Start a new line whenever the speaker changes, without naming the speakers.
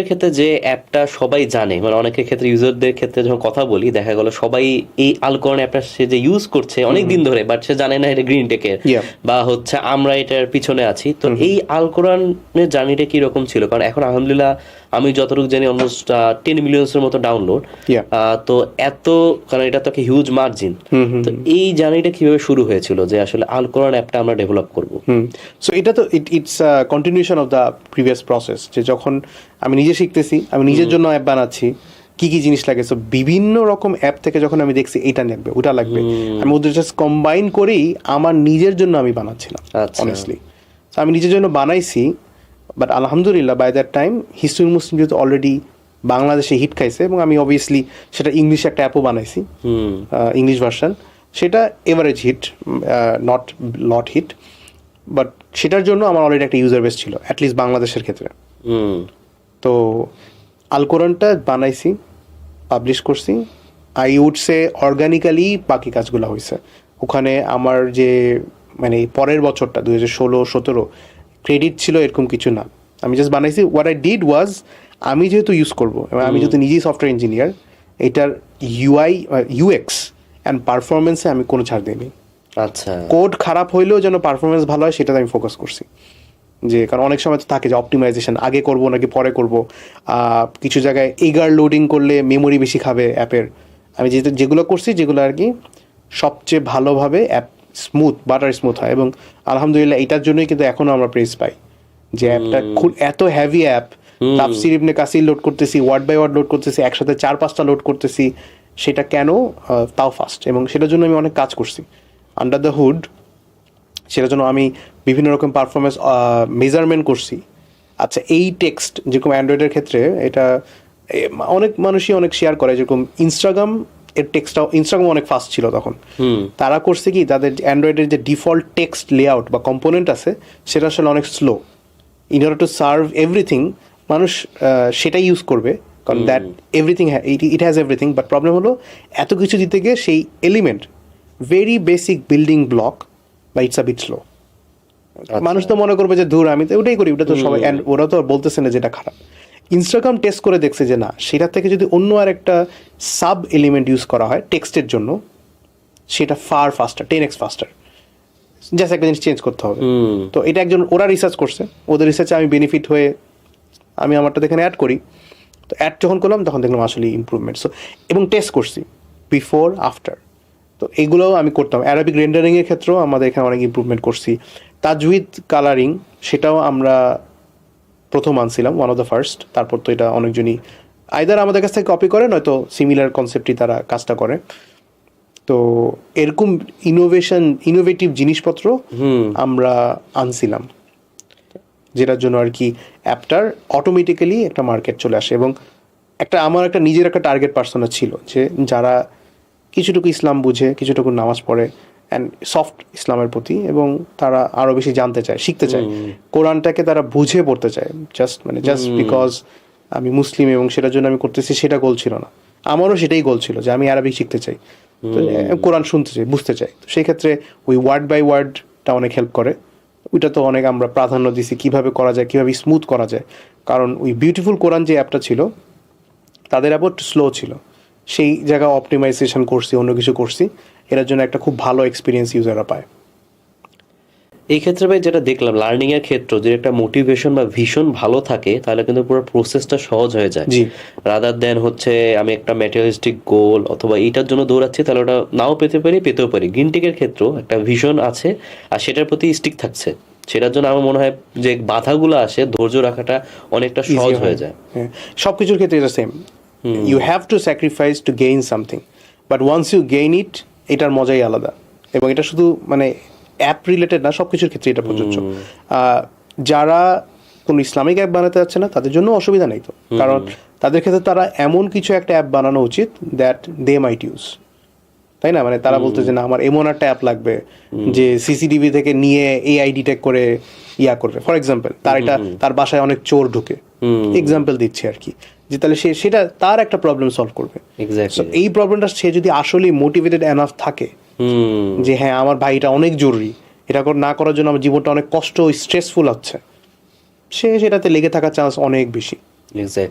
ক্ষেত্রে যে অ্যাপটা সবাই জানে, মানে অনেকের ক্ষেত্রে ইউজারদের ক্ষেত্রে যখন কথা বলি দেখা গেল সবাই এই আলকরন অ্যাপটা সে যে ইউজ করছে অনেক দিন ধরে, বাট সে জানে না এটা গ্রিন টেকের
Yeah.
বা হচ্ছে আমরা এটার পিছনে আছি। তো এই আলকরনের জার্নিটা কি রকম ছিল? কারণ এখন আলহামদুলিল্লাহ আমি যতটুকু জানি অলমোস্ট 10 মিলিয়ন্সের মতো ডাউনলোড।
Yeah.
তো এত, কারণ এটা তো একটা হিউজ মার্জিন। তো এই জার্নিটা কিভাবে শুরু হয়েছিল যে আসলে আলকরন অ্যাপটা আমরা ডেভেলপ করব?
সো এটা তো it's continuation of the previous process, যে যখন আমি নিজে শিখতেছি, আমি নিজের জন্য অ্যাপ বানাচ্ছি, কি কি জিনিস লাগে, সো বিভিন্ন রকম অ্যাপ থেকে যখন আমি দেখছি এটা লাগবে ওটা লাগবে, আমি ওদের জাস্ট কম্বাইন করেই আমার নিজের জন্য আমি বানাচ্ছিলাম
আচ্ছা।
অনেস্টলি। সো আমি নিজের জন্য বানাইছি, বাট আলহামদুলিল্লাহ বাই দ্যাট টাইম হিস্ট্রি মুসলিম যেহেতু অলরেডি বাংলাদেশে হিট খাইছে, এবং আমি অবভিয়াসলি সেটা ইংলিশে একটা অ্যাপও বানাইছি, ইংলিশ ভার্সন, সেটা average hit, not lot hit, but সেটার জন্য আমার অলরেডি একটা ইউজার বেস ছিল অ্যাটলিস্ট বাংলাদেশের ক্ষেত্রে। তো আল কোরআনটা বানাইছি, পাবলিশ করছি, আই উড সে অর্গানিক্যালি বাকি কাজগুলো হয়েছে। ওখানে আমার যে মানে পরের বছরটা 2016-17 ক্রেডিট ছিল এরকম কিছু না, আমি জাস্ট বানাইছি। হোয়াট আই ডিড ওয়াজ, আমি যেহেতু ইউজ করবো এবং আমি যেহেতু নিজেই সফটওয়্যার ইঞ্জিনিয়ার, এটার ইউআই ইউএক্স অ্যান্ড পারফরমেন্সে আমি কোনো ছাড় দিইনি।
আচ্ছা।
কোড খারাপ হইলেও যেন পারফরমেন্স ভালো হয় সেটাতে আমি ফোকাস করছি। যে কারণ অনেক সময় তো থাকে যে অপটিমাইজেশন আগে করব নাকি পরে করব, কিছু জায়গায় এগার লোডিং করলে মেমোরি বেশি খাবে অ্যাপের। আমি যেগুলো করছি, যেগুলো আর কি সবচেয়ে ভালোভাবে অ্যাপ বাটার স্মুথ হয়, এবং আলহামদুলিল্লাহ এটার জন্যই কিন্তু এখনও আমরা প্রেস পাই যে অ্যাপটা খুব এত হেভি অ্যাপ, তাফসির ইবনে কাসির লোড করতেছি, ওয়ার্ড বাই ওয়ার্ড লোড করতেছি, একসাথে 4-5টা লোড করতেছি, সেটা কেন তাও ফাস্ট, এবং সেটার জন্য আমি অনেক কাজ করছি আন্ডার দ্য হুড। সেটার জন্য আমি বিভিন্ন রকম পারফরমেন্স মেজারমেন্ট করছি। আচ্ছা, এই টেক্সট যেরকম অ্যান্ড্রয়েডের ক্ষেত্রে এটা অনেক মানুষই অনেক শেয়ার করে, যেরকম ইনস্টাগ্রাম এর টেক্সটটাও, ইনস্টাগ্রাম অনেক ফাস্ট ছিল তখন, তারা করছে কি তাদের অ্যান্ড্রয়েডের যে ডিফল্ট টেক্সট লেআউট বা কম্পোনেন্ট আছে সেটা আসলে অনেক slow. In order to serve everything মানুষ সেটাই ইউজ করবে, কারণ that everything it has everything, but problem হলো এত কিছু দিতে গিয়ে সেই element very basic building block বা ইটস আ বিট স্লো। মানুষ তো মনে করবে যে ধুর আমি তো ওটাই করি, ওটা তো সবাই, ওরা তো বলতেছে না যেটা খারাপ। ইনস্টাগ্রাম টেস্ট করে দেখছে যে না, সেটা থেকে যদি অন্য আর একটা সাব এলিমেন্ট ইউজ করা হয় টেক্সটের জন্য, সেটা ফার ফাস্টার, 10x ফাস্টার, জাস্ট একটা জিনিস চেঞ্জ করতে হবে। তো এটা একজন ওরা রিসার্চ করছে, ওদের রিসার্চে আমি বেনিফিট হয়ে আমি আমারটা এখানে অ্যাড করি। তো অ্যাড যখন করলাম তখন দেখলাম আসলে ইমপ্রুভমেন্ট। সো এবং টেস্ট করছি বিফোর আফটার, তো এগুলোও আমি করতাম। অ্যারাবিক রেন্ডারিংয়ের ক্ষেত্রেও আমাদের এখানে অনেক ইমপ্রুভমেন্ট করছি। তাজউইদ কালারিং সেটাও আমরা প্রথম আনছিলাম, ওয়ান অফ দ্য ফার্স্ট। তারপর তো এটা অনেকজনই আইদার আমাদের কাছ থেকে কপি করে, নয়তো সিমিলার কনসেপ্টই তারা কাজটা করে। তো এরকম ইনোভেটিভ জিনিসপত্র আমরা আনছিলাম, যেটার জন্য আর কি অ্যাপটার অটোমেটিক্যালি একটা মার্কেট চলে আসে। এবং আমার একটা নিজের একটা টার্গেট পার্সোনা ছিল, যে যারা কিছুটুকু ইসলাম বুঝে, কিছুটুকু নামাজ পড়ে অ্যান্ড সফট ইসলামের প্রতি, এবং তারা আরও বেশি জানতে চায়, শিখতে চায়, কোরআনটাকে তারা বুঝে পড়তে চায়। জাস্ট বিকজ আমি মুসলিম এবং সেটার জন্য আমি করতেছি, সেটা গোল ছিল না। আমারও সেটাই গোল ছিল যে আমি আরবিক শিখতে চাই, কোরআন শুনতে চাই, বুঝতে চাই। তো সেই ক্ষেত্রে ওই ওয়ার্ড বাই ওয়ার্ডটা অনেক হেল্প করে। ওইটা তো অনেক আমরা প্রাধান্য দিছি, কীভাবে করা যায়, কীভাবে স্মুথ করা যায়। কারণ ওই বিউটিফুল কোরআন যে অ্যাপটা ছিল, তাদের অ্যাপ একটু স্লো ছিল, সেই জায়গায় অপটিমাইজেশন করছি, অন্য কিছু করছি, এটার জন্য একটা খুব ভালো এক্সপিরিয়েন্স ইউজাররা পায়।
এই ক্ষেত্রে ভাই যেটা দেখলাম, লার্নিং এর ক্ষেত্রে যদি একটা মোটিভেশন বা ভিশন ভালো থাকে তাহলে কিন্তু পুরো প্রসেসটা সহজ হয়ে যায়।
জি,
রাদার দেন হচ্ছে আমি একটা ম্যাটেরিয়ালিস্টিক গোল অথবা এইটার জন্য দৌড়াচ্ছি, তাহলে ওটা নাও পেতে পারি, পেতেও পারি। গ্রিনটেকের ক্ষেত্রেও একটা ভিশন আছে আর সেটার প্রতি স্টিক থাকছে, সেটার জন্য আমার মনে হয় যে বাধাগুলো আসে ধৈর্য রাখাটা অনেকটা সহজ হয়ে যায়।
হ্যাঁ, সব কিছুর ক্ষেত্রে এটা same, you have to sacrifice to gain something, but once you gain it, এটার মজাই আলাদা। এবং এটা শুধু মানে অ্যাপ রিলেটেড না, সব কিছুর ক্ষেত্রে এটা প্রযোজ্য। যারা কোনো ইসলামিক অ্যাপ বানাতে যাচ্ছে না তাদের জন্য অসুবিধা নেই তো, কারণ তাদের ক্ষেত্রে তারা এমন কিছু একটা অ্যাপ বানানো উচিত দ্যাট দে মাইট ইউজ, তাই না? মানে তারা বলতে যে না, আমার এমন একটা অ্যাপ লাগবে যে সিসিটিভি থেকে নিয়ে এআই ডিটেক্ট করে ইয়া করবে। ফর এক্সাম্পল, তার বাসায় অনেক চোর ঢুকে, এক্সাম্পল দিচ্ছি আর কি, যে তাহলে সেটা তার একটা প্রবলেম সলভ করবে। এই প্রবলেমটা সে যদি আসলে মোটিভেটেড এনাফ থাকে যে হ্যাঁ আমার ভাই এটা অনেক জরুরি, এটা না করার জন্য আমার জীবনটা অনেক কষ্ট, স্ট্রেসফুল হচ্ছে, সেটাতে লেগে থাকার চান্স অনেক বেশি।
এক্স্যাক্টলি।